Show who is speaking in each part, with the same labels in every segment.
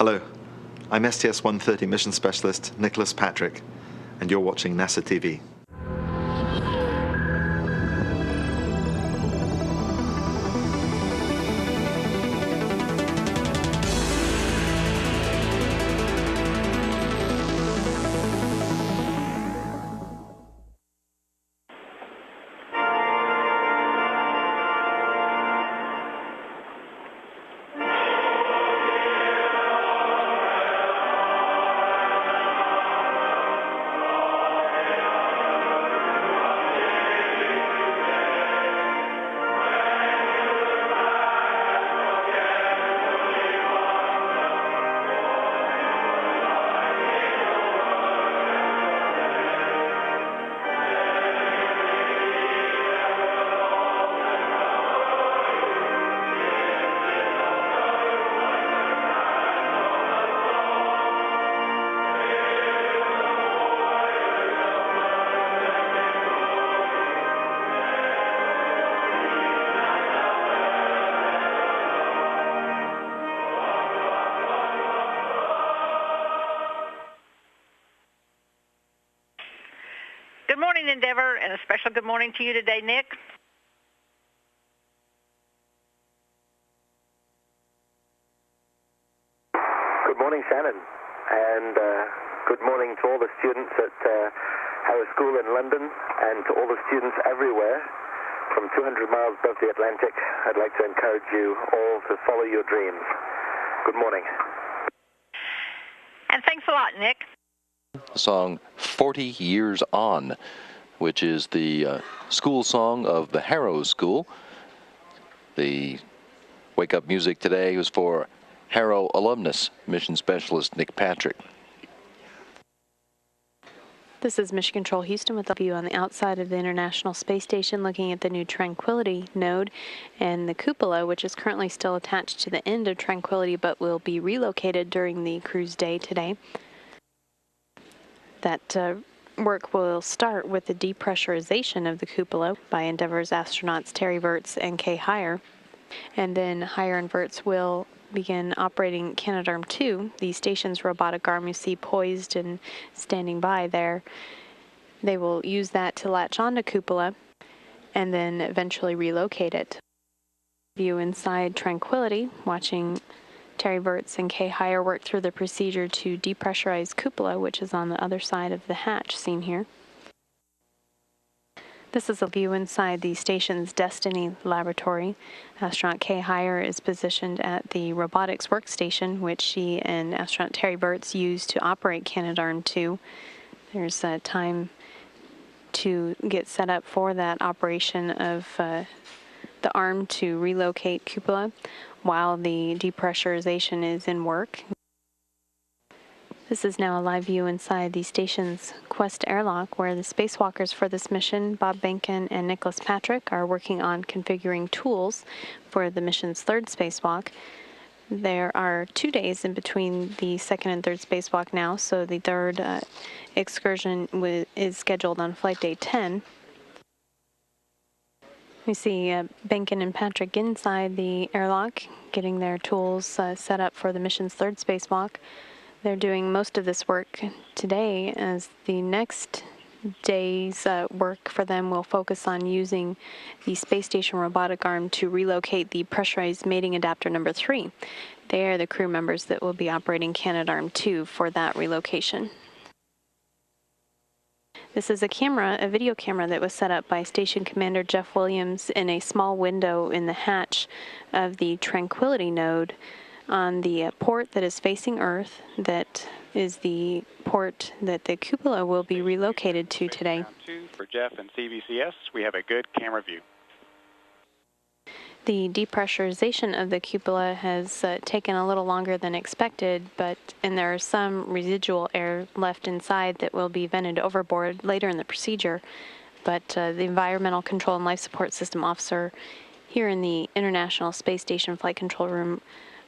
Speaker 1: Hello, I'm STS-130 Mission Specialist Nicholas Patrick, and you're watching NASA TV.
Speaker 2: Good morning, Endeavour, and a special good morning to you today, Nick.
Speaker 3: Good morning, Shannon, and good morning to all the students at Harrow School in London and to all the students everywhere. From 200 miles above the Atlantic, I'd like to encourage you all to follow your dreams. Good morning.
Speaker 2: And thanks a lot, Nick.
Speaker 4: The song 40 Years On, which is the school song of the Harrow School. The wake-up music today was for Harrow alumnus, Mission Specialist Nick Patrick.
Speaker 5: This is Mission Control Houston with a view on the outside of the International Space Station, looking at the new Tranquility node and the Cupola, which is currently still attached to the end of Tranquility but will be relocated during the cruise day today. That work will start with the depressurization of the Cupola by Endeavour's astronauts Terry Virts and Kay Heyer. And then Heyer and Virts will begin operating Canadarm2, the station's robotic arm you see poised and standing by there. They will use that to latch onto Cupola and then eventually relocate it. View inside Tranquility, watching Terry Virts and Kay Heyer work through the procedure to depressurize Cupola, which is on the other side of the hatch seen here. This is a view inside the station's Destiny laboratory. Astronaut Kay Heyer is positioned at the robotics workstation, which she and astronaut Terry Virts use to operate Canadarm2. There's time to get set up for that operation of the arm to relocate Cupola while the depressurization is in work. This is now a live view inside the station's Quest airlock, where the spacewalkers for this mission, Bob Behnken and Nicholas Patrick, are working on configuring tools for the mission's third spacewalk. There are 2 days in between the second and third spacewalk now, so the third excursion is scheduled on flight day 10. We see Behnken and Patrick inside the airlock, getting their tools set up for the mission's third spacewalk. They're doing most of this work today, as the next day's work for them will focus on using the space station robotic arm to relocate the pressurized mating adapter number 3. They are the crew members that will be operating Canadarm2 for that relocation. This is a video camera that was set up by Station Commander Jeff Williams in a small window in the hatch of the Tranquility node on the port that is facing Earth. That is the port that the Cupola will be relocated to today.
Speaker 6: For Jeff and CBCS, we have a good camera view.
Speaker 5: The depressurization of the Cupola has taken a little longer than expected, and there is some residual air left inside that will be vented overboard later in the procedure. But the Environmental Control and Life Support System officer here in the International Space Station Flight Control Room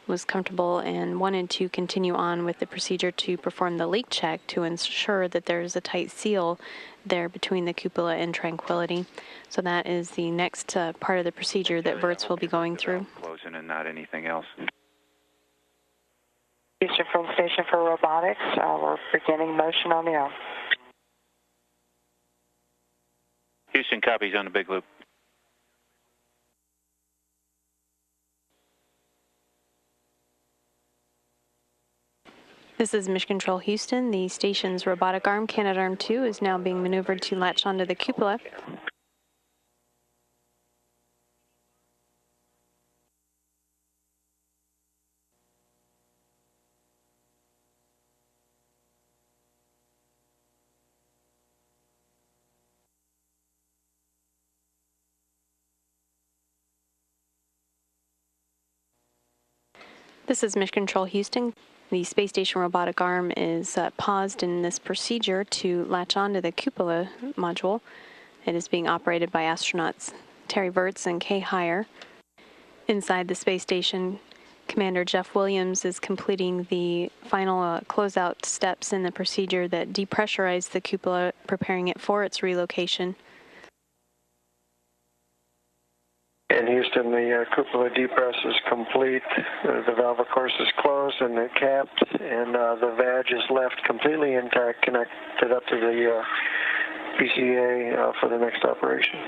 Speaker 5: was comfortable and wanted to continue on with the procedure to perform the leak check to ensure that there's a tight seal there between the Cupola and Tranquility. So that is the next part of the procedure that Virts will be going through.
Speaker 6: Closing and not anything else.
Speaker 7: Houston from Station for Robotics. We're beginning motion on the arm.
Speaker 6: Houston copies on the big loop.
Speaker 5: This is Mission Control Houston. The station's robotic arm, Canadarm2, is now being maneuvered to latch onto the cupola. This is Mission Control Houston. The space station robotic arm is paused in this procedure to latch onto the cupola module. It is being operated by astronauts Terry Virts and Kay Heyer. Inside the space station, Commander Jeff Williams is completing the final closeout steps in the procedure that depressurize the cupola, preparing it for its relocation.
Speaker 8: In Houston, the cupola depress is complete. The valve, of course, is closed and capped, and the vag is left completely intact, connected up to the PCA for the next operation.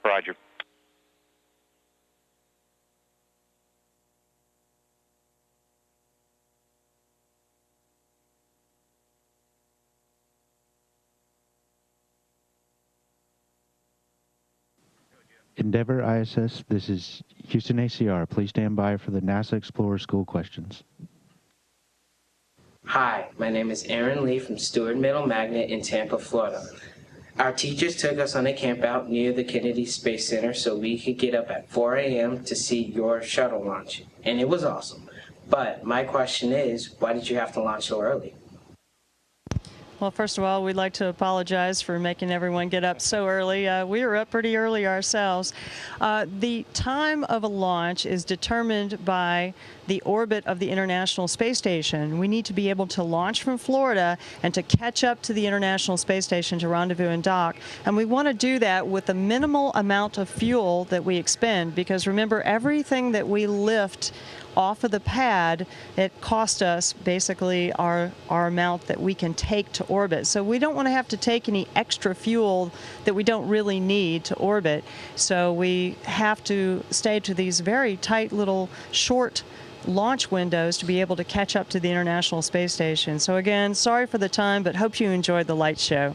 Speaker 6: Roger.
Speaker 9: Endeavour ISS, this is Houston ACR. Please stand by for the NASA Explorer School questions.
Speaker 10: Hi, my name is Aaron Lee from Stewart Middle Magnet in Tampa, Florida. Our teachers took us on a camp out near the Kennedy Space Center so we could get up at 4 a.m. to see your shuttle launch, and it was awesome. But my question is, why did you have to launch so early?
Speaker 11: Well, first of all, we'd like to apologize for making everyone get up so early. We were up pretty early ourselves. The time of a launch is determined by the orbit of the International Space Station. We need to be able to launch from Florida and to catch up to the International Space Station to rendezvous and dock. And we want to do that with the minimal amount of fuel that we expend, because remember, everything that we lift off of the pad, it cost us basically our amount that we can take to orbit. So we don't want to have to take any extra fuel that we don't really need to orbit. So we have to stay to these very tight little short launch windows to be able to catch up to the International Space Station. So again, sorry for the time, but hope you enjoyed the light show.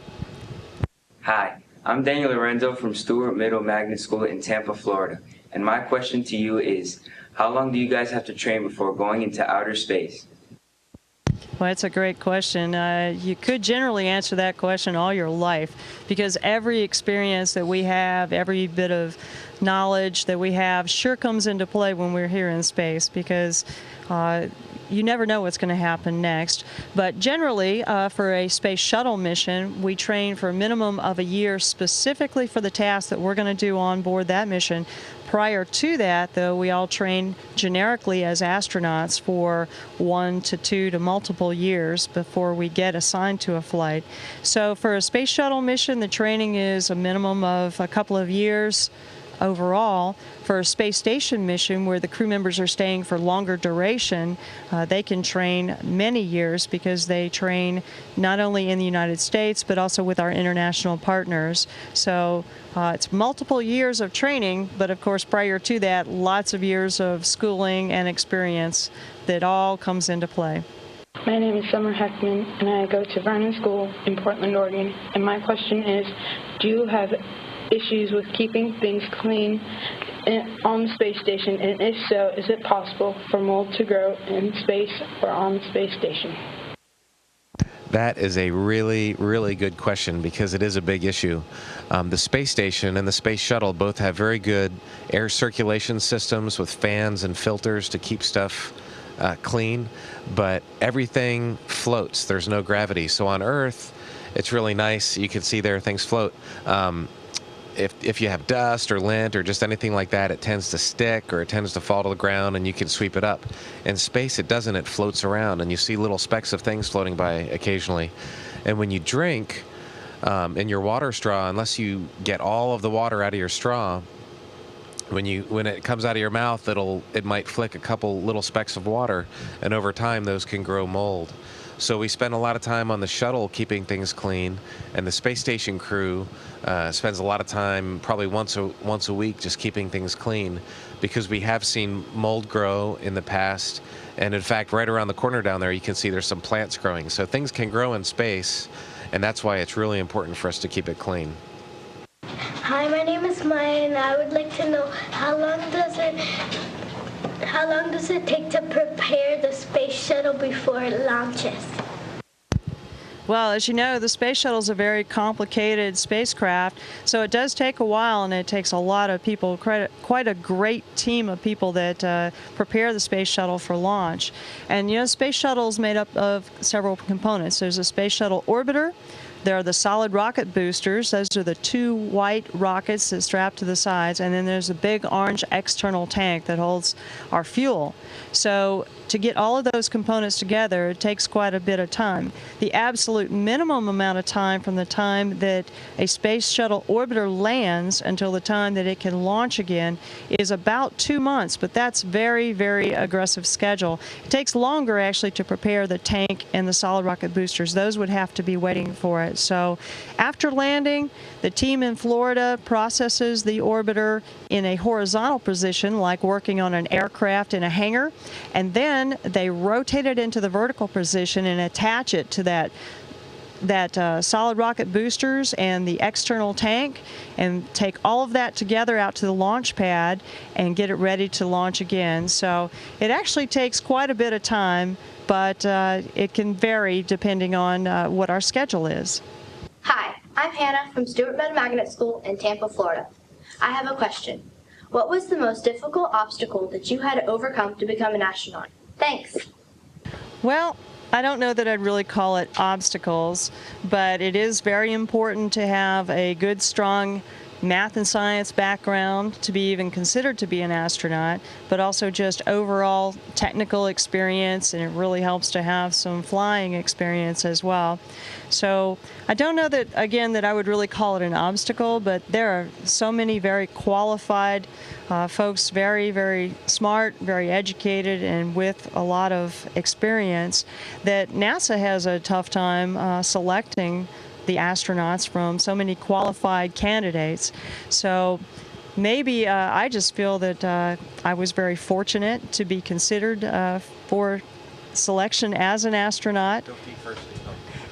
Speaker 12: Hi, I'm Daniel Lorenzo from Stewart Middle Magnet School in Tampa, Florida. And my question to you is, how long do you guys have to train before going into outer space?
Speaker 11: Well, that's a great question. You could generally answer that question all your life, because every experience that we have, every bit of knowledge that we have sure comes into play when we're here in space, because you never know what's going to happen next. But generally, for a space shuttle mission, we train for a minimum of a year specifically for the task that we're going to do on board that mission. Prior to that, though, we all train generically as astronauts for 1 to 2 to multiple years before we get assigned to a flight. So for a space shuttle mission, the training is a minimum of a couple of years overall. For a space station mission where the crew members are staying for longer duration, they can train many years, because they train not only in the United States but also with our international partners. So it's multiple years of training, but of course prior to that, lots of years of schooling and experience that all comes into play.
Speaker 13: My name is Summer Heckman, and I go to Vernon School in Portland, Oregon. And my question is, do you have issues with keeping things clean on the space station? And if so, is it possible for mold to grow in space or on the space station?
Speaker 14: That is a really, really good question, because it is a big issue. The space station and the space shuttle both have very good air circulation systems with fans and filters to keep stuff clean, but everything floats. There's no gravity. So on Earth, it's really nice. You can see there things float. If you have dust or lint or just anything like that, it tends to stick or it tends to fall to the ground, and you can sweep it up. In space, it doesn't. It floats around, and you see little specks of things floating by occasionally. And when you drink in your water straw, unless you get all of the water out of your straw, when it comes out of your mouth, it might flick a couple little specks of water, and over time those can grow mold. So we spend a lot of time on the shuttle keeping things clean, and the space station crew spends a lot of time, probably once a week, just keeping things clean, because we have seen mold grow in the past. And in fact, right around the corner down there, you can see there's some plants growing. So things can grow in space, and that's why it's really important for us to keep it clean.
Speaker 15: Hi, my name is Maya, and I would like to know how long does it take to prepare the space shuttle before it launches?
Speaker 11: Well, as you know, the space shuttle is a very complicated spacecraft, so it does take a while, and it takes a lot of people, quite a great team of people that prepare the space shuttle for launch. And, you know, the space shuttle is made up of several components. There's a space shuttle orbiter. There are the solid rocket boosters. Those are the two white rockets that strap to the sides. And then there's a big orange external tank that holds our fuel. So to get all of those components together, it takes quite a bit of time. The absolute minimum amount of time from the time that a space shuttle orbiter lands until the time that it can launch again is about 2 months, but that's very, very aggressive schedule. It takes longer actually to prepare the tank and the solid rocket boosters. Those would have to be waiting for it. So after landing, the team in Florida processes the orbiter in a horizontal position, like working on an aircraft in a hangar, and then they rotate it into the vertical position and attach it to that solid rocket boosters and the external tank, and take all of that together out to the launch pad and get it ready to launch again. So it actually takes quite a bit of time, but it can vary depending on what our schedule is.
Speaker 16: Hi, I'm Hannah from Stuart Meadow Magnet School in Tampa, Florida. I have a question. What was the most difficult obstacle that you had to overcome to become an astronaut? Thanks.
Speaker 11: Well, I don't know that I'd really call it obstacles, but it is very important to have a good, strong math and science background to be even considered to be an astronaut, but also just overall technical experience, and it really helps to have some flying experience as well. So I don't know that, again, that I would really call it an obstacle, but there are so many very qualified folks, very, very smart, very educated, and with a lot of experience, that NASA has a tough time selecting the astronauts from so many qualified candidates. So maybe I just feel that I was very fortunate to be considered for selection as an astronaut,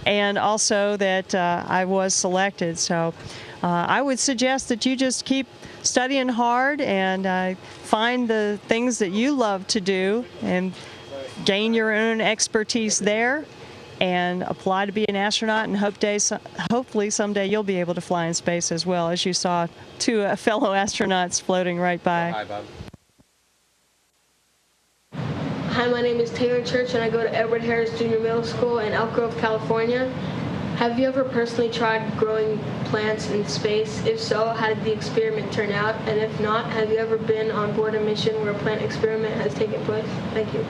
Speaker 11: and also that I was selected. So I would suggest that you just keep studying hard and find the things that you love to do and gain your own expertise there, and apply to be an astronaut, and hopefully someday you'll be able to fly in space as well, as you saw two fellow astronauts floating right by.
Speaker 14: Hi, Bob.
Speaker 17: Hi, my name is Taylor Church, and I go to Edward Harris Junior Middle School in Elk Grove, California. Have you ever personally tried growing plants in space? If so, how did the experiment turn out? And if not, have you ever been on board a mission where a plant experiment has taken place? Thank you.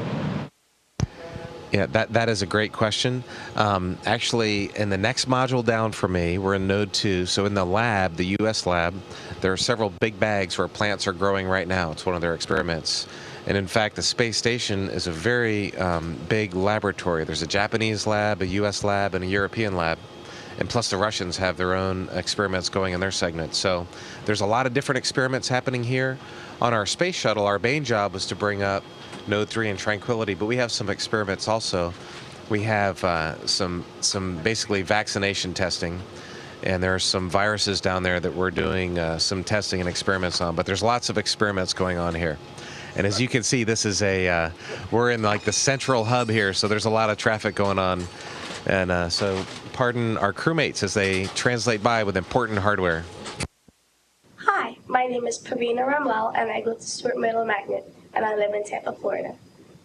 Speaker 14: Yeah, that is a great question. Actually, in the next module down for me, we're in Node 2. So in the lab, the U.S. lab, there are several big bags where plants are growing right now. It's one of their experiments. And in fact, the space station is a very big laboratory. There's a Japanese lab, a U.S. lab, and a European lab. And plus the Russians have their own experiments going in their segment. So there's a lot of different experiments happening here. On our space shuttle, our main job was to bring up Node 3 and Tranquility, but we have some experiments also. We have some basically vaccination testing, and there are some viruses down there that we're doing some testing and experiments on, but there's lots of experiments going on here. And as you can see, this is we're in like the central hub here, so there's a lot of traffic going on. And so pardon our crewmates as they translate by with important hardware.
Speaker 18: Hi, my name is Pravina Ramlal, and I go to Stuart Middle Magnet, and I live in Tampa, Florida.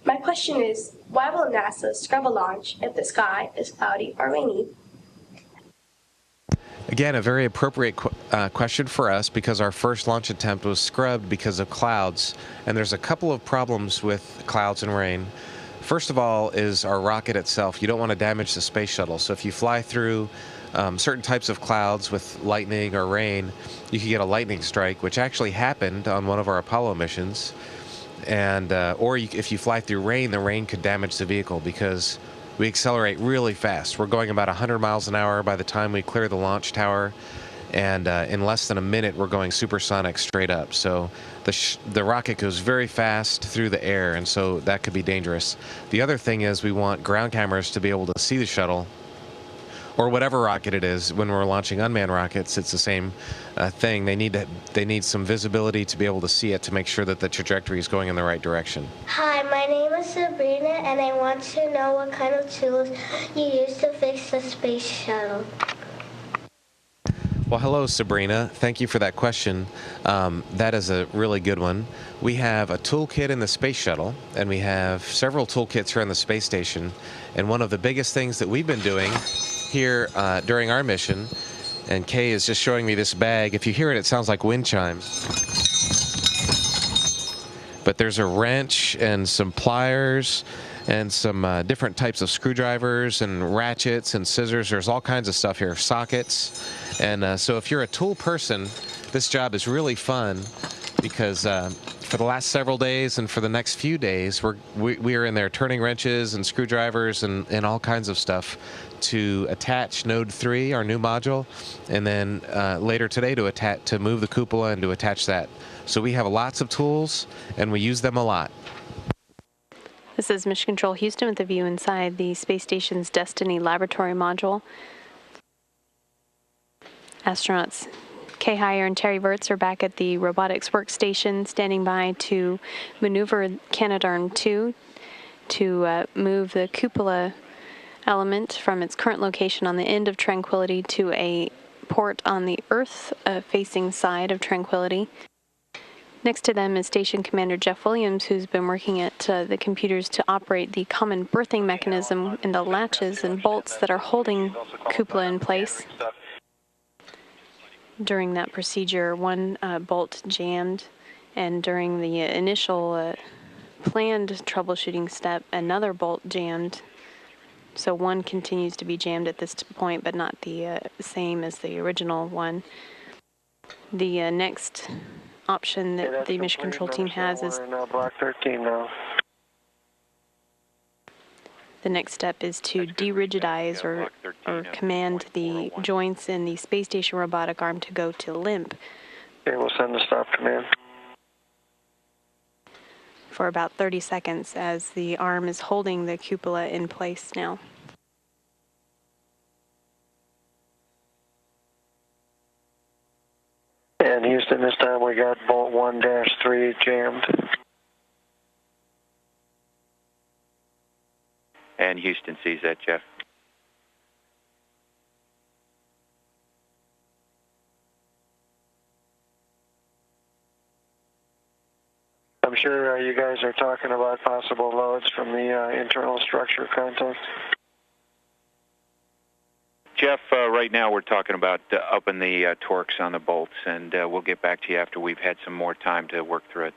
Speaker 18: My question is, why will NASA scrub a launch if the sky is cloudy or rainy?
Speaker 14: Again, a very appropriate question for us, because our first launch attempt was scrubbed because of clouds, and there's a couple of problems with clouds and rain. First of all is our rocket itself. You don't want to damage the space shuttle. So if you fly through certain types of clouds with lightning or rain, you could get a lightning strike, which actually happened on one of our Apollo missions. And if you fly through rain, the rain could damage the vehicle because we accelerate really fast. We're going about 100 miles an hour by the time we clear the launch tower. And in less than a minute, we're going supersonic straight up. So the rocket goes very fast through the air, and so that could be dangerous. The other thing is we want ground cameras to be able to see the shuttle, or whatever rocket it is. When we're launching unmanned rockets, it's the same thing. They need some visibility to be able to see it to make sure that the trajectory is going in the right direction.
Speaker 15: Hi, my name is Sabrina, and I want to know what kind of tools you use to fix the space shuttle.
Speaker 14: Well, hello, Sabrina. Thank you for that question. That is a really good one. We have a toolkit in the space shuttle, and we have several toolkits here on the space station. And one of the biggest things that we've been doing here during our mission, and Kay is just showing me this bag. If you hear it, it sounds like wind chimes. But there's a wrench and some pliers and some different types of screwdrivers and ratchets and scissors. There's all kinds of stuff here, sockets. And so if you're a tool person, this job is really fun because for the last several days and for the next few days, we are in there turning wrenches and screwdrivers and all kinds of stuff to attach Node 3, our new module, and then later today to move the cupola and to attach that. So we have lots of tools, and we use them a lot.
Speaker 5: This is Mission Control Houston with a view inside the space station's Destiny laboratory module. Astronauts Kay Heyer and Terry Virts are back at the robotics workstation, standing by to maneuver Canadarm2 to move the cupola element from its current location on the end of Tranquility to a port on the Earth-facing side of Tranquility. Next to them is Station Commander Jeff Williams, who's been working at the computers to operate the common berthing mechanism and the latches and bolts that are holding cupola in place. During that procedure, one bolt jammed, and during the initial planned troubleshooting step, another bolt jammed. So one continues to be jammed at this point, but not the same as the original one. The next option that the mission control team has is
Speaker 8: Block 13 now.
Speaker 5: the next step is to de-rigidize or command the joints in the space station robotic arm to go to limp.
Speaker 8: Okay, we'll send the stop command.
Speaker 5: For about 30 seconds as the arm is holding the cupola in place now.
Speaker 8: And Houston, this time we got bolt 1-3 jammed.
Speaker 6: And Houston sees that, Jeff.
Speaker 8: I'm sure you guys are talking about possible loads from the internal structure contact.
Speaker 6: Jeff, right now we're talking about upping the torques on the bolts, and we'll get back to you after we've had some more time to work through it.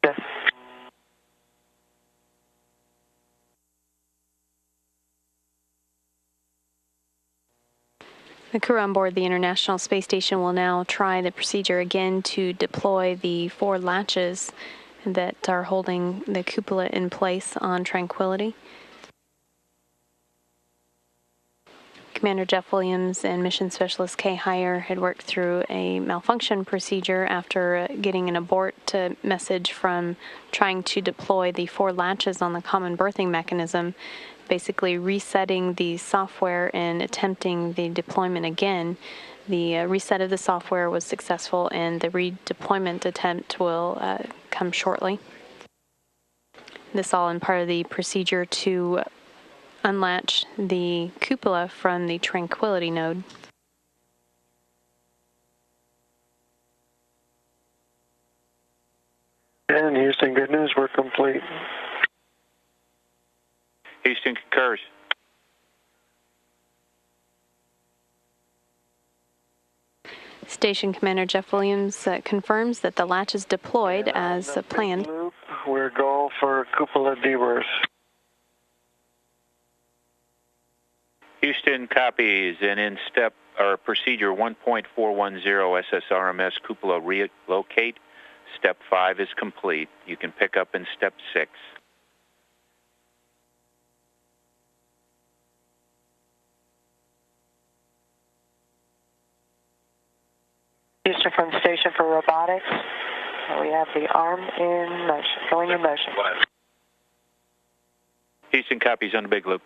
Speaker 8: Yeah.
Speaker 5: The crew on board the International Space Station will now try the procedure again to deploy the 4 latches that are holding the cupola in place on Tranquility. Commander Jeff Williams and Mission Specialist Kay Heyer had worked through a malfunction procedure after getting an abort message from trying to deploy the 4 latches on the common berthing mechanism, basically resetting the software and attempting the deployment again. The reset of the software was successful, and the redeployment attempt will come shortly. This all in part of the procedure to unlatch the cupola from the Tranquility node.
Speaker 8: And Houston, good news, we're complete.
Speaker 6: Houston concurs.
Speaker 5: Station Commander Jeff Williams confirms that the latch is deployed as planned.
Speaker 8: We're go for Cupola deburst.
Speaker 6: Houston copies, and in step or procedure 1.410 SSRMS Cupola relocate. Step 5 is complete. You can pick up in step 6.
Speaker 7: Houston from station for robotics. We have the arm in motion, going in motion.
Speaker 6: Houston copies on the big loop.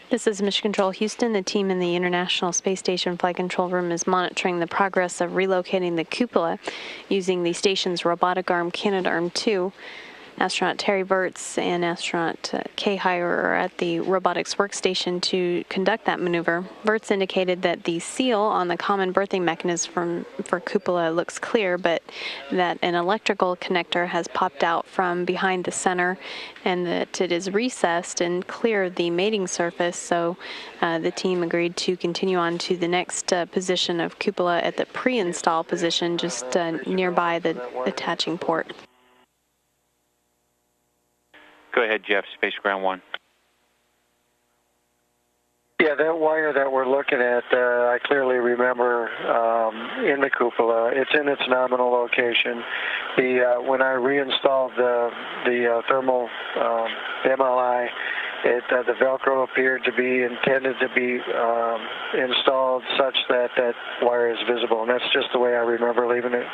Speaker 5: This is Mission Control Houston. The team in the International Space Station Flight Control Room is monitoring the progress of relocating the cupola using the station's robotic arm, Canadarm2. Astronaut Terry Virts and astronaut Kay Heyer are at the robotics workstation to conduct that maneuver. Virts indicated that the seal on the common berthing mechanism for cupola looks clear, but that an electrical connector has popped out from behind the center and that it is recessed and clear of the mating surface, so the team agreed to continue on to the next position of cupola at the pre-install position just nearby the attaching port.
Speaker 6: Go ahead, Jeff, Space Ground 1.
Speaker 8: Yeah, that wire that we're looking at, I clearly remember in the cupola. It's in its nominal location. When I reinstalled the thermal MLI, the Velcro appeared to be intended to be installed such that that wire is visible, and that's just the way I remember leaving it.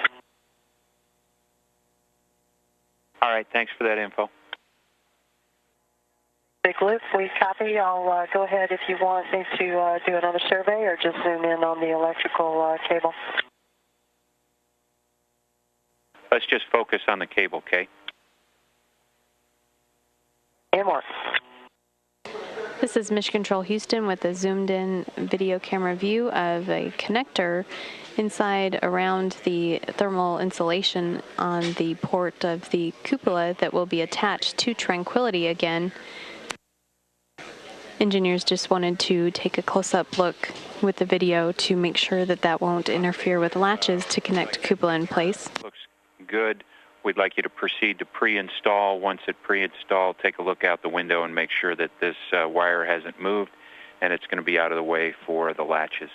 Speaker 6: All right, thanks for that info.
Speaker 7: Big loop, we copy. I'll go ahead if you want me to do another survey or just zoom in on the electrical cable.
Speaker 6: Let's just focus on the cable, Kay.
Speaker 7: And more.
Speaker 5: This is Mission Control Houston with a zoomed-in video camera view of a connector inside around the thermal insulation on the port of the cupola that will be attached to Tranquility again. Engineers just wanted to take a close-up look with the video to make sure that that won't interfere with latches to connect cupola in place.
Speaker 6: Looks good. We'd like you to proceed to pre-install. Once it pre-installed, take a look out the window and make sure that this wire hasn't moved and it's going to be out of the way for the latches.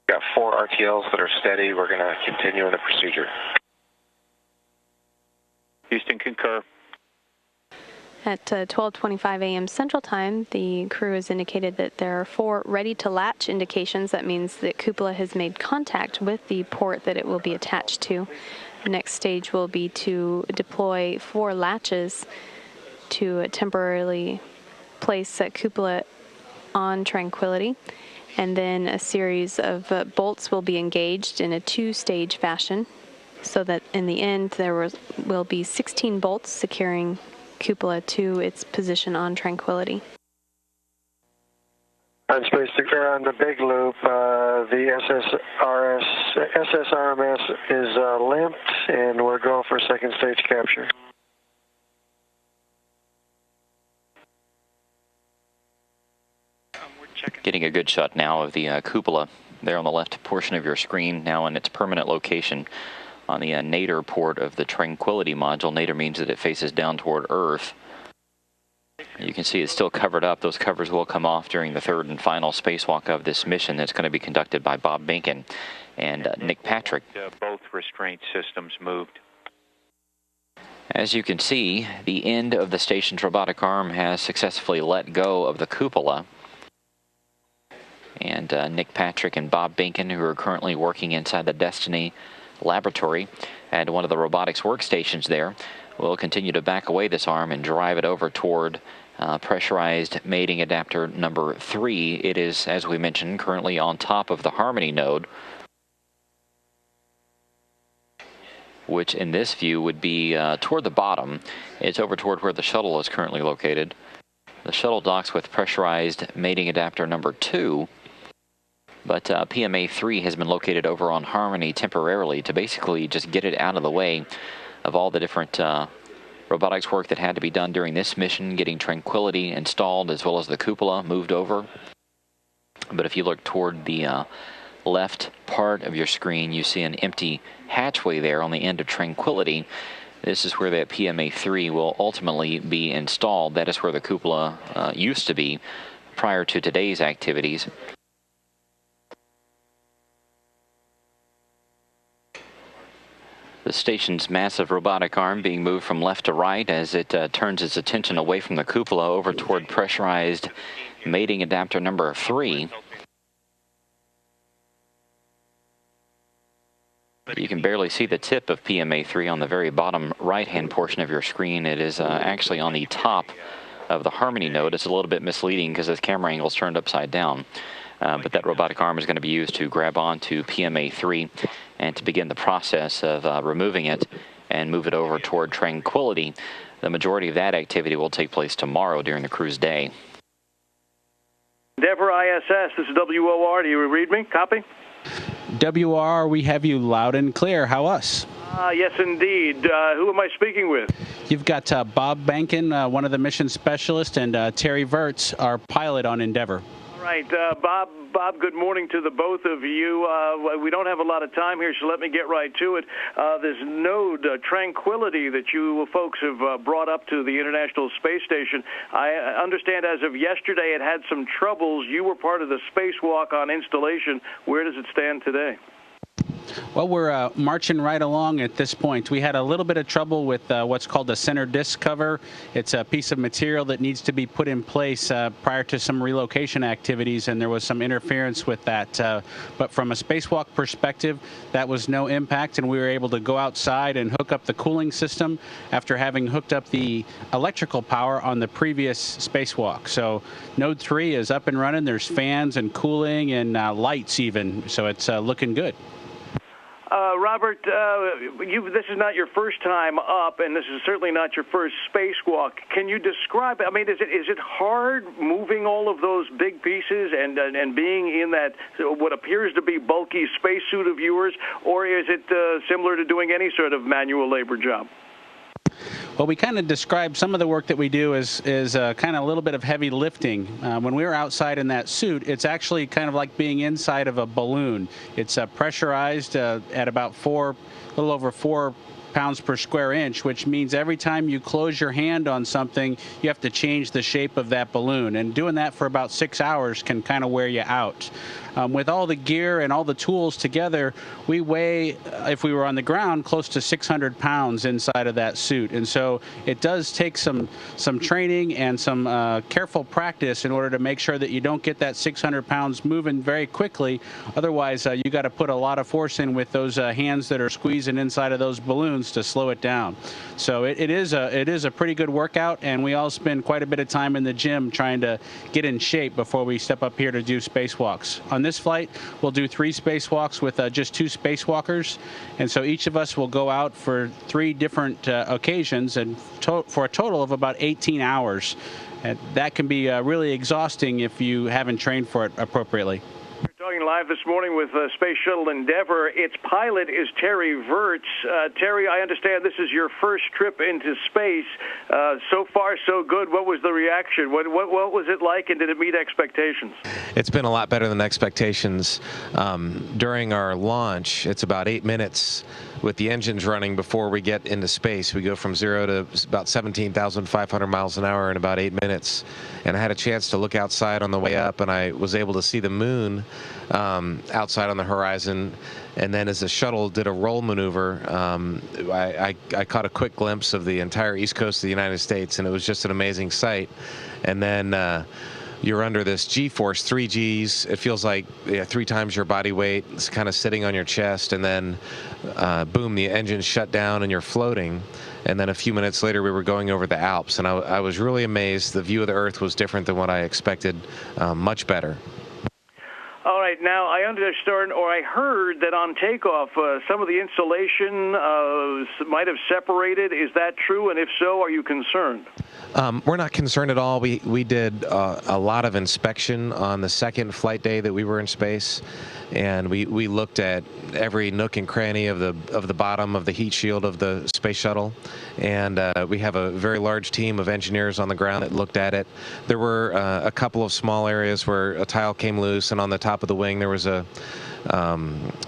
Speaker 19: Got 4 RTLs that are steady. We're going to continue in the procedure.
Speaker 6: Houston, concur.
Speaker 5: At 12:25 a.m. Central Time, the crew has indicated that there are 4 ready-to-latch indications. That means that cupola has made contact with the port that it will be attached to. The next stage will be to deploy 4 latches to temporarily place cupola on Tranquility. And then a series of bolts will be engaged in a 2-stage fashion so that in the end there will be 16 bolts securing cupola to its position on Tranquility.
Speaker 8: On space on the big loop, the SSRMS is limped, and we're going for second stage capture.
Speaker 20: Getting a good shot now of the cupola there on the left portion of your screen, now in its permanent location on the nadir port of the Tranquility module. Nadir means that it faces down toward Earth. You can see it's still covered up. Those covers will come off during the third and final spacewalk of this mission that's going to be conducted by Bob Behnken and Nick Patrick.
Speaker 6: Both restraint systems moved.
Speaker 20: As you can see, the end of the station's robotic arm has successfully let go of the cupola. And Nick Patrick and Bob Behnken, who are currently working inside the Destiny laboratory at one of the robotics workstations there, will continue to back away this arm and drive it over toward pressurized mating adapter number 3. It is, as we mentioned, currently on top of the Harmony node, which in this view would be toward the bottom. It's over toward where the shuttle is currently located. The shuttle docks with pressurized mating adapter number 2, but PMA 3 has been located over on Harmony temporarily to basically just get it out of the way of all the different robotics work that had to be done during this mission, getting Tranquility installed as well as the cupola moved over. But if you look toward the left part of your screen, you see an empty hatchway there on the end of Tranquility. This is where that PMA 3 will ultimately be installed. That is where the cupola used to be prior to today's activities. The station's massive robotic arm being moved from left to right as it turns its attention away from the cupola over toward pressurized mating adapter number 3. You can barely see the tip of PMA 3 on the very bottom right-hand portion of your screen. It is actually on the top of the Harmony node. It's a little bit misleading because the camera angle is turned upside down. But that robotic arm is going to be used to grab onto PMA 3 and to begin the process of removing it and move it over toward Tranquility. The majority of that activity will take place tomorrow during the cruise day.
Speaker 21: Endeavour ISS, this is WOR. Do you read me? Copy?
Speaker 22: WR, we have you loud and clear. How us?
Speaker 21: Yes, indeed. Who am I speaking with?
Speaker 22: You've got Bob Behnken, one of the mission specialists, and Terry Virts, our pilot on Endeavour.
Speaker 21: All right, Bob, good morning to the both of you. We don't have a lot of time here, so let me get right to it. This node, Tranquility, that you folks have brought up to the International Space Station, I understand as of yesterday it had some troubles. You were part of the spacewalk on installation. Where does it stand today?
Speaker 22: Well, we're marching right along at this point. We had a little bit of trouble with what's called the center disc cover. It's a piece of material that needs to be put in place prior to some relocation activities, and there was some interference with that. But from a spacewalk perspective, that was no impact, and we were able to go outside and hook up the cooling system after having hooked up the electrical power on the previous spacewalk. So Node 3 is up and running. There's fans and cooling and lights even, so it's looking good.
Speaker 21: Robert, this is not your first time up, and this is certainly not your first spacewalk. Can you describe? I mean, is it hard moving all of those big pieces and being in that what appears to be bulky spacesuit of yours, or is it similar to doing any sort of manual labor job?
Speaker 22: Well, we kind of describe some of the work that we do as kind of a little bit of heavy lifting. When we were outside in that suit, it's actually kind of like being inside of a balloon. It's pressurized at about a little over 4 pounds per square inch, which means every time you close your hand on something, you have to change the shape of that balloon. And doing that for about 6 hours can kind of wear you out. With all the gear and all the tools together, we weigh, if we were on the ground, close to 600 pounds inside of that suit. And so it does take some training and some careful practice in order to make sure that you don't get that 600 pounds moving very quickly. Otherwise, you got to put a lot of force in with those hands that are squeezing inside of those balloons to slow it down. So it is a pretty good workout, and we all spend quite a bit of time in the gym trying to get in shape before we step up here to do spacewalks. On this flight, we'll do 3 spacewalks with just 2 spacewalkers, and so each of us will go out for 3 different occasions, and for a total of about 18 hours. And that can be really exhausting if you haven't trained for it appropriately.
Speaker 21: You're Morning live this morning with Space Shuttle Endeavour. Its pilot is Terry Virts. Terry, I understand this is your first trip into space. So far, so good. What was the reaction? What was it like, and did it meet expectations?
Speaker 14: It's been a lot better than expectations. During our launch, it's about 8 minutes with the engines running before we get into space. We go from 0 to about 17,500 miles an hour in about 8 minutes. And I had a chance to look outside on the way up, and I was able to see the moon outside on the horizon. And then as the shuttle did a roll maneuver, I caught a quick glimpse of the entire east coast of the United States, and it was just an amazing sight. And then you're under this G-force, 3 Gs. It feels like 3 times your body weight. It's kind of sitting on your chest, and then boom, the engine shut down and you're floating. And then a few minutes later, we were going over the Alps, and I was really amazed. The view of the Earth was different than what I expected, much better.
Speaker 21: All right, now I understand, or I heard that on takeoff, some of the insulation might have separated. Is that true? And if so, are you concerned?
Speaker 14: We're not concerned at all. We did a lot of inspection on the second flight day that we were in space, and we looked at every nook and cranny of the bottom of the heat shield of the space shuttle, and we have a very large team of engineers on the ground that looked at it. There were a couple of small areas where a tile came loose, and on the top of the wing there was a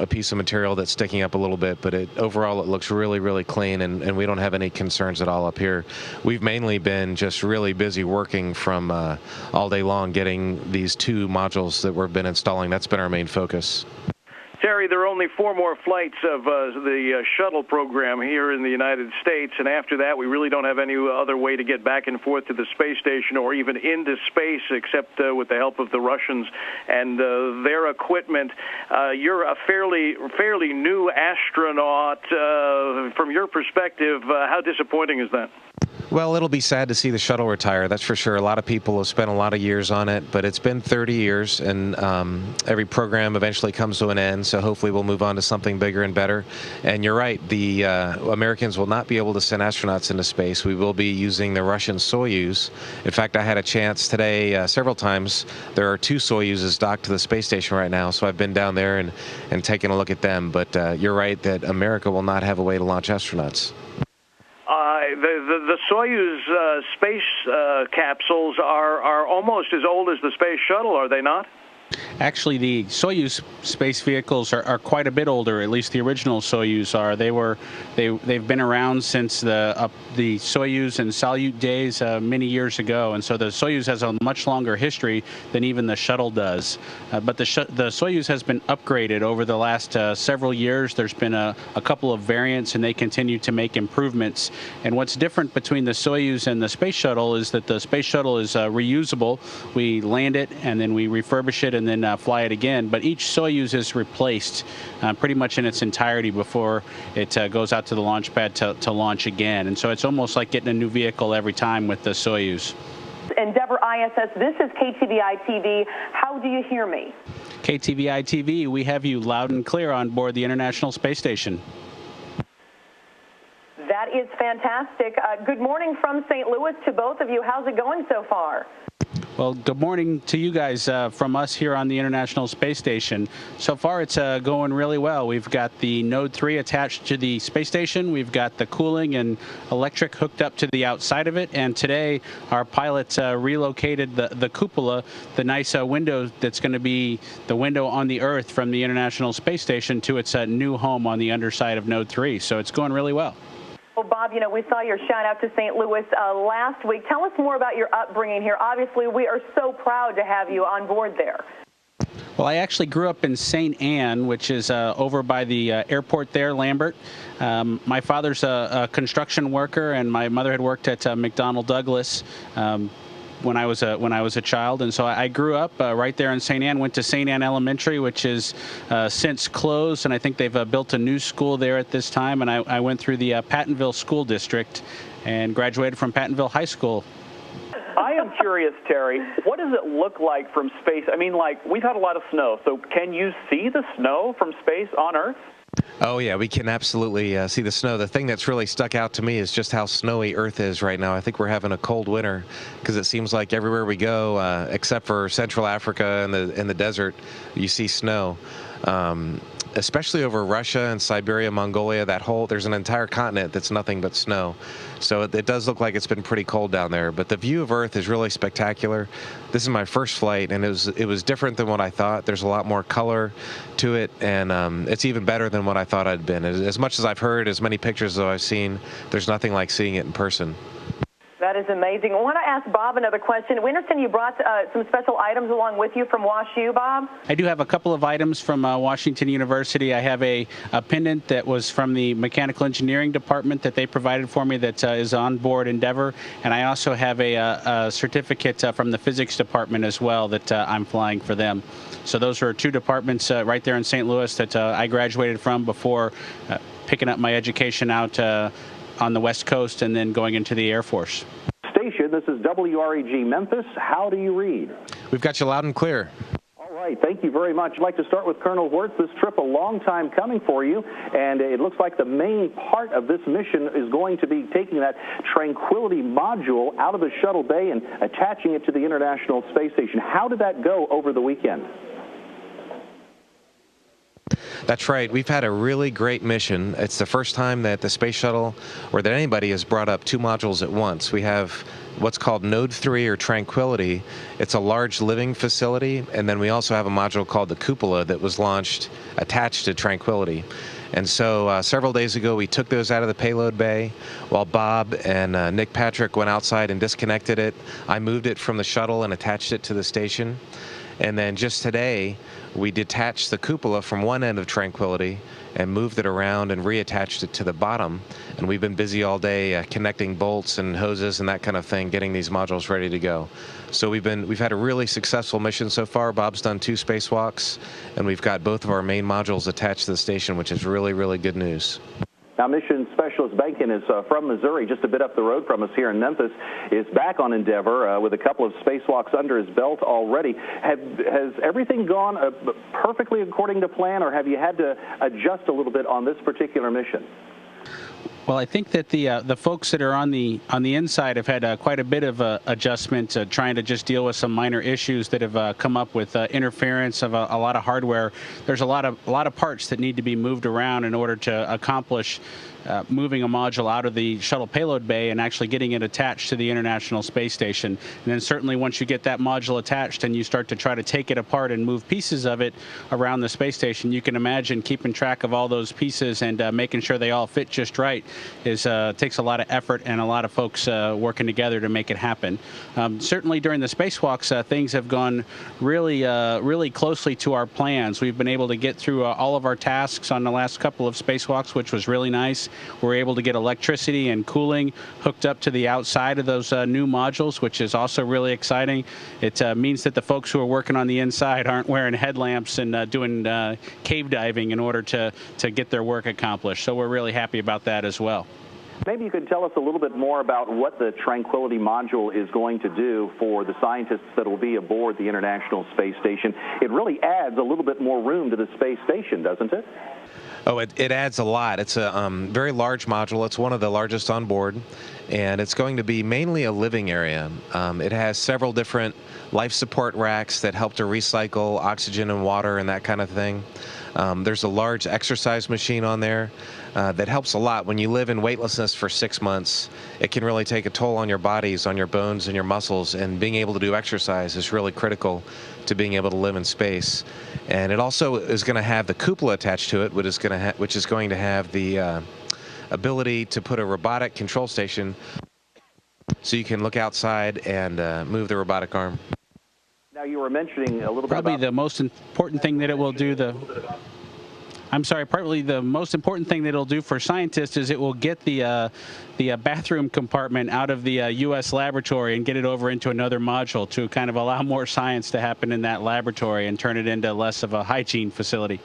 Speaker 14: piece of material that's sticking up a little bit, but overall it looks really, really clean, and we don't have any concerns at all up here. We've mainly been just really busy working from all day long getting these 2 modules that we've been installing. That's been our main focus.
Speaker 21: Terry, there are only 4 more flights of the shuttle program here in the United States, and after that we really don't have any other way to get back and forth to the space station or even into space except with the help of the Russians and their equipment. You're a fairly new astronaut. From your perspective, how disappointing is that?
Speaker 14: Well, it'll be sad to see the shuttle retire, that's for sure. A lot of people have spent a lot of years on it, but it's been 30 years, and every program eventually comes to an end, so hopefully we'll move on to something bigger and better. And you're right, the Americans will not be able to send astronauts into space. We will be using the Russian Soyuz. In fact, I had a chance today several times. There are 2 Soyuzes docked to the space station right now, so I've been down there and taken a look at them. But you're right that America will not have a way to launch astronauts.
Speaker 21: The Soyuz space capsules are almost as old as the space shuttle, are they not?
Speaker 22: Actually, the Soyuz space vehicles are quite a bit older. At least the original Soyuz are. They've been around since the Soyuz and Salyut days many years ago, and so the Soyuz has a much longer history than even the shuttle does. But the Soyuz has been upgraded over the last several years. There's been a couple of variants, and they continue to make improvements. And what's different between the Soyuz and the space shuttle is that the space shuttle is reusable. We land it, and then we refurbish it, and then fly it again. But each Soyuz is replaced pretty much in its entirety before it goes out to the launch pad to launch again. And so it's almost like getting a new vehicle every time with the Soyuz.
Speaker 1: Endeavour ISS, this is KTVI-TV. How do you hear me?
Speaker 22: KTVI-TV, we have you loud and clear on board the International Space Station.
Speaker 1: That is fantastic. Good morning from St. Louis to both of you. How's it going so far?
Speaker 22: Well, good morning to you guys from us here on the International Space Station. So far, it's going really well. We've got the Node 3 attached to the space station. We've got the cooling and electric hooked up to the outside of it. And today, our pilots relocated the Cupola, the nice window that's going to be the window on the Earth from the International Space Station to its new home on the underside of Node 3. So it's going really well.
Speaker 1: Well, Bob, you know, we saw your shout out to St. Louis last week. Tell us more about your upbringing here. Obviously, we are so proud to have you on board there.
Speaker 22: Well, I actually grew up in St. Anne, which is over by the airport there, Lambert. My father's a construction worker, and my mother had worked at McDonnell Douglas when I was a child, and so I grew up right there in St. Anne. Went to St. Anne Elementary, which is since closed, and I think they've built a new school there at this time. And I went through the Pattonville School District and graduated from Pattonville High School.
Speaker 3: I am curious, Terry, what does it look like from space? I mean, like, we've had a lot of snow, so can you see the snow from space on Earth?
Speaker 14: Oh, yeah, we can absolutely see the snow. The thing that's really stuck out to me is just how snowy Earth is right now. I think we're having a cold winter because it seems like everywhere we go, except for Central Africa and the desert, you see snow. Especially over Russia and Siberia, Mongolia, there's an entire continent that's nothing but snow. So it does look like it's been pretty cold down there. But the view of Earth is really spectacular. This is my first flight, and it was different than what I thought. There's a lot more color to it, and it's even better than what I thought I'd been. As much as I've heard, as many pictures as I've seen, there's nothing like seeing it in person.
Speaker 1: That is amazing. I want to ask Bob another question. We understand you brought some special items along with you from WashU, Bob?
Speaker 22: I do have a couple of items from Washington University. I have a pendant that was from the mechanical engineering department that they provided for me that is on board Endeavor, and I also have a certificate from the physics department as well that I'm flying for them. So those are two departments right there in St. Louis that I graduated from before picking up my education out on the West Coast and then going into the Air Force.
Speaker 3: Station, this is WREG Memphis. How do you read?
Speaker 14: We've got you loud and clear.
Speaker 3: All right, thank you very much. I'd like to start with Colonel Wirtz. This trip a long time coming for you, and it looks like the main part of this mission is going to be taking that Tranquility module out of the shuttle bay and attaching it to the International Space Station. How did that go over the weekend?
Speaker 14: That's right. We've had a really great mission. It's the first time that the space shuttle or that anybody has brought up two modules at once. We have what's called Node 3 or Tranquility. It's a large living facility, and then we also have a module called the Cupola that was launched attached to Tranquility. And so several days ago, we took those out of the payload bay while Bob and Nick Patrick went outside and disconnected it. I moved it from the shuttle and attached it to the station. And then just today, we detached the cupola from one end of Tranquility and moved it around and reattached it to the bottom. And we've been busy all day connecting bolts and hoses and that kind of thing, getting these modules ready to go. So we've had a really successful mission so far. Bob's done 2 spacewalks, and we've got both of our main modules attached to the station, which is really, really good news.
Speaker 3: Now, Mission Specialist Bankin is from Missouri, just a bit up the road from us here in Memphis, is back on Endeavor with a couple of spacewalks under his belt already. Has everything gone perfectly according to plan, or have you had to adjust a little bit on this particular mission?
Speaker 22: Well, I think that the folks that are on the inside have had quite a bit of adjustment, trying to just deal with some minor issues that have come up with interference of a lot of hardware. There's a lot of parts that need to be moved around in order to accomplish moving a module out of the shuttle payload bay and actually getting it attached to the International Space Station. And then certainly once you get that module attached and you start to try to take it apart and move pieces of it around the space station, you can imagine keeping track of all those pieces and making sure they all fit just right takes a lot of effort and a lot of folks working together to make it happen. Certainly during the spacewalks, things have gone really closely to our plans. We've been able to get through all of our tasks on the last couple of spacewalks, which was really nice. We're able to get electricity and cooling hooked up to the outside of those new modules, which is also really exciting. It means that the folks who are working on the inside aren't wearing headlamps and doing cave diving in order to get their work accomplished. So we're really happy about that as well.
Speaker 3: Maybe you could tell us a little bit more about what the Tranquility module is going to do for the scientists that will be aboard the International Space Station. It really adds a little bit more room to the space station, doesn't it?
Speaker 14: Oh, it adds a lot. It's a very large module. It's one of the largest on board, and it's going to be mainly a living area. It has several different life support racks that help to recycle oxygen and water and that kind of thing. There's a large exercise machine on there that helps a lot. When you live in weightlessness for 6 months, it can really take a toll on your bodies, on your bones and your muscles, and being able to do exercise is really critical to being able to live in space. And it also is going to have the cupola attached to it, which is going to have the ability to put a robotic control station so you can look outside and move the robotic arm.
Speaker 3: Now, you were mentioning a little bit
Speaker 22: Probably
Speaker 3: about
Speaker 22: the most important thing that it will do, probably the most important thing that it'll do for scientists is it will get the bathroom compartment out of the U.S. laboratory and get it over into another module to kind of allow more science to happen in that laboratory and turn it into less of a hygiene facility.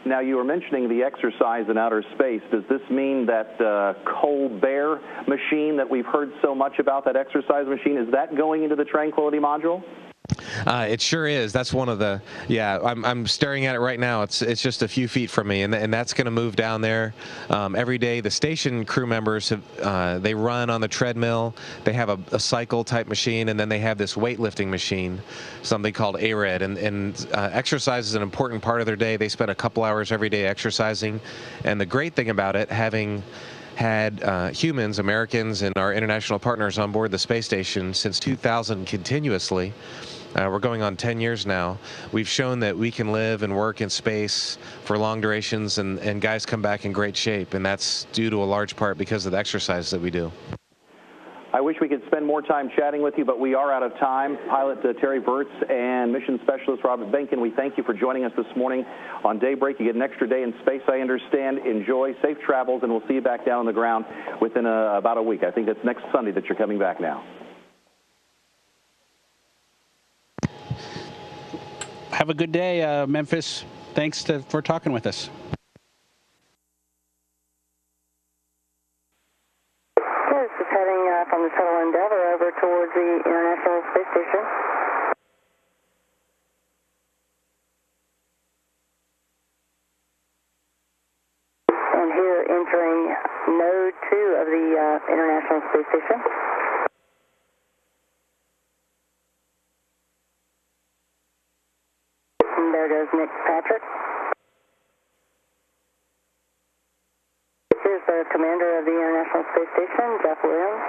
Speaker 3: Now, you were mentioning the exercise in outer space. Does this mean that cold bear machine that we've heard so much about, that exercise machine, is that going into the Tranquility module?
Speaker 14: It sure is. That's one of the, I'm staring at it right now. It's just a few feet from me, and that's going to move down there every day. The station crew members, they run on the treadmill. They have a cycle type machine, and then they have this weightlifting machine, something called ARED, and exercise is an important part of their day. They spend a couple hours every day exercising, and the great thing about it, having had humans, Americans, and our international partners on board the space station since 2000 continuously. We're going on 10 years now. We've shown that we can live and work in space for long durations, and guys come back in great shape, and that's due to a large part because of the exercise that we do.
Speaker 3: I wish we could spend more time chatting with you, but we are out of time. Pilot Terry Virts and Mission Specialist Robert Benkin, we thank you for joining us this morning on Daybreak. You get an extra day in space, I understand. Enjoy, safe travels, and we'll see you back down on the ground within about a week. I think it's next Sunday that you're coming back now.
Speaker 22: Have a good day, Memphis. Thanks for talking with us.
Speaker 7: This is heading from the Shuttle Endeavour over towards the International Space Station. And here entering Node 2 of the International Space Station. And there goes Nick Patrick. Here's the commander of the International Space Station, Jeff Williams.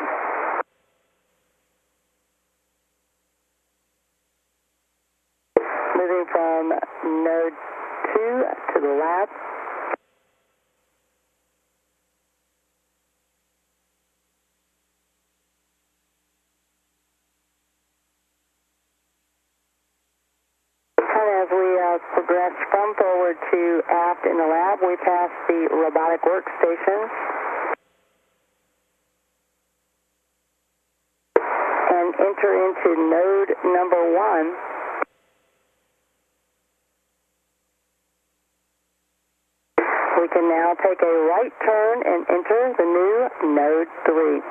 Speaker 7: Moving from Node 2 to the lab. As we progress from forward to aft in the lab, we pass the robotic workstations and enter into node number 1. We can now take a right turn and enter the new node 3.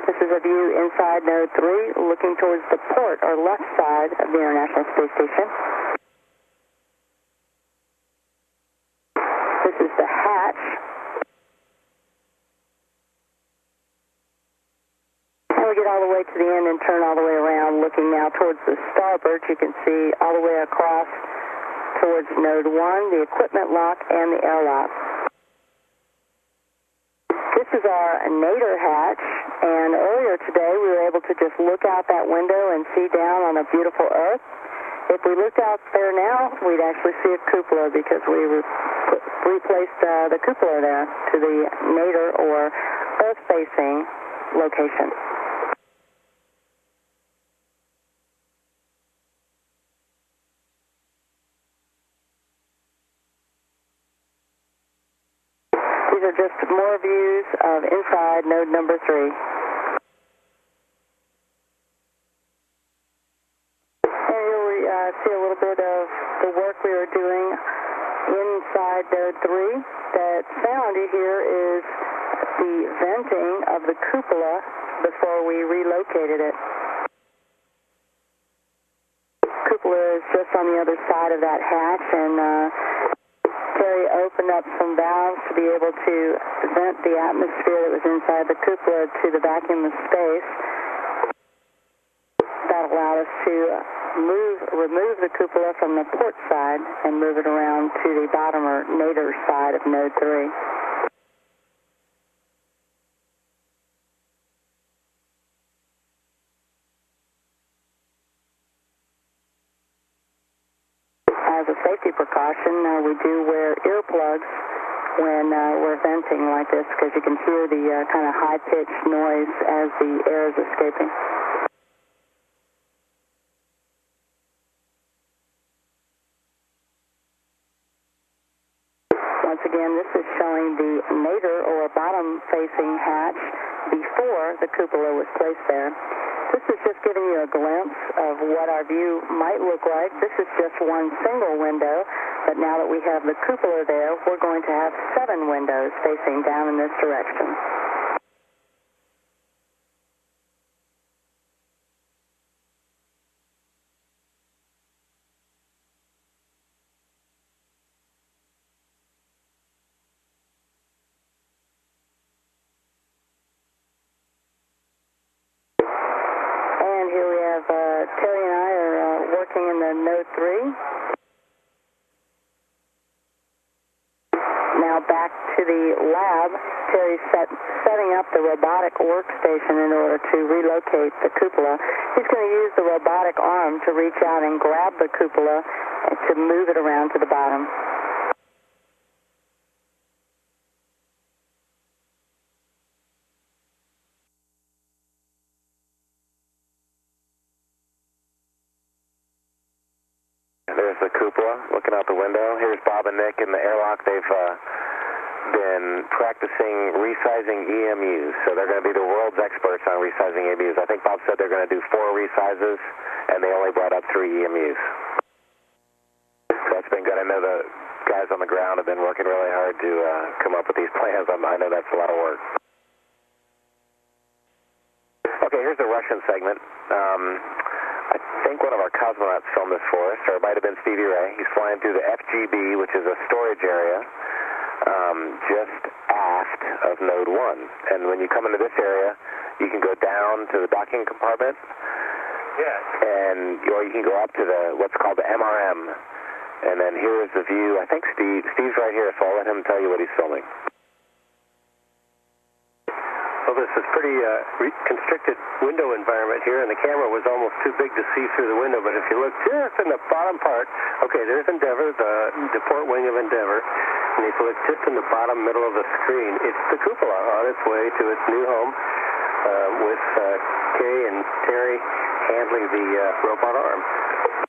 Speaker 7: This is a view inside node 3, looking towards the port or left side of the International Space Station. This is the hatch. And we get all the way to the end and turn all the way around, looking now towards the starboard. You can see all the way across towards node 1, the equipment lock and the airlock. This is our nadir hatch, and earlier today we were able to just look out that window and see down on a beautiful Earth. If we looked out there now, we'd actually see a cupola because we replaced the cupola there to the nadir or Earth-facing location. These are just more views of inside node number 3. And here we see a little bit of the work we were doing inside node 3. That's found here is the venting of the cupola before we relocated it. Cupola is just on the other side of that hatch, and Terry opened up some valves to be able to vent the atmosphere that was inside the cupola to the vacuum of space. That allowed us to remove the cupola from the port side and move it around to the bottom or nadir side of node 3. As a safety precaution, we do wear earplugs when we're venting like this because you can hear the kind of high-pitched noise as the air is escaping. Once again, this is showing the nadir or bottom-facing hatch before the cupola was placed there. This is just giving you a glimpse of what our view might look like. This is just one single window, but now that we have the cupola there, we're going to have 7 windows facing down in this direction. node 3. Now back to the lab. Terry's setting up the robotic workstation in order to relocate the cupola. He's going to use the robotic arm to reach out and grab the cupola and to move it around to the bottom.
Speaker 19: There's the cupola looking out the window. Here's Bob and Nick in the airlock. They've been practicing resizing EMUs, so they're going to be the world's experts on resizing EMUs. I think Bob said they're going to do 4 resizes, and they only brought up 3 EMUs. So that's been good. I know the guys on the ground have been working really hard to come up with these plans. I know that's a lot of work. Okay, here's the Russian segment. I think one of our cosmonauts filmed this for us, or it might have been Stevie Ray. He's flying through the FGB, which is a storage area just aft of Node 1. And when you come into this area, you can go down to the docking compartment, or you can go up to what's called the MRM. And then here's the view. I think Steve's right here, so I'll let him tell you what he's filming.
Speaker 2: Well, this is pretty constricted window environment here, and the camera was almost too big to see through the window. But if you look just in the bottom part, okay, there's Endeavour, the port wing of Endeavour. And if you look just in the bottom middle of the screen, it's the cupola on its way to its new home with Kay and Terry handling the robot arm.